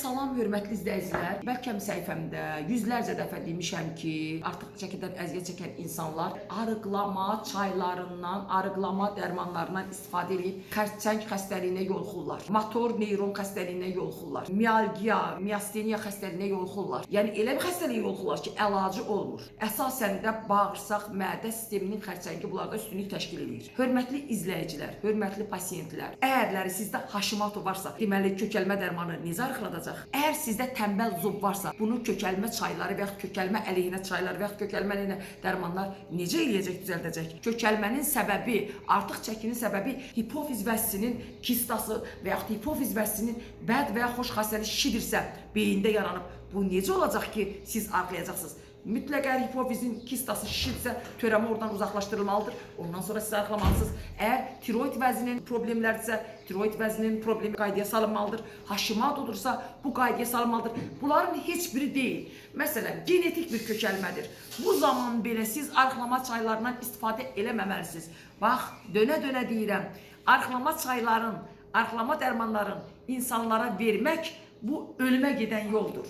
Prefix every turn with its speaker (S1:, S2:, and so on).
S1: Salam hörmətli izləyicilər. Bəlkə səhifəmdə yüzlərcə dəfə demişəm ki, artıq çəkidən əziyyət çəkən insanlar arıqlama çaylarından, arıqlama dərmanlarından istifadə edib xərçəng xəstəliyinə yoluxurlar. Motor neyron xəstəliyinə yoluxurlar. Mialgiya, miasteniya xəstəliyinə yoluxurlar. Yəni elə bir xəstəliyə yoluxurlar ki, əlacı olmur. Əsasən də bağırsaq, mədə sisteminin xərçəngi bunlarda üstünlük təşkil edir. Hörmətli izləyicilər, hörmətli pasiyentlər, əgərləri sizdə Hashimoto varsa, deməli kökəlmə dərmanı necə arıqladacaq? Əgər sizdə tənbəl zub varsa, bunu kökəlmə çayları və ya kökəlmə əleyhinə çaylar və ya kökəlmə əleyhinə dərmanlar necə eləyəcək, düzəldəcək? Kökəlmənin səbəbi, artıq çəkinin səbəbi hipofiz vəzisinin kistası və ya hipofiz vəzisinin bəd və ya xoş xassəli şişidirsə, beyində yaranıb. Bu necə olacaq ki, siz arıqlayacaqsınız? Mütləq əgər hipofizin kistası şişirsə, törəmə oradan uzaqlaşdırılmalıdır. Ondan sonra siz arıqlamalısınız. Əgər tiroid vəzinin problemləridirsə, tiroid vəzinin problemi qaydaya salınmalıdır. Hashimoto'dursa bu qaydaya salınmalıdır. Bunların heç biri deyil. Məsələn, genetik bir kökəlmədir. Bu zaman belə siz arıqlama çaylarından istifadə eləməməlisiniz. Bax, dönə-dönə deyirəm, arıqlama çayların, arıqlama dərmanların insanlara vermək bu ölümə gedən yoldur.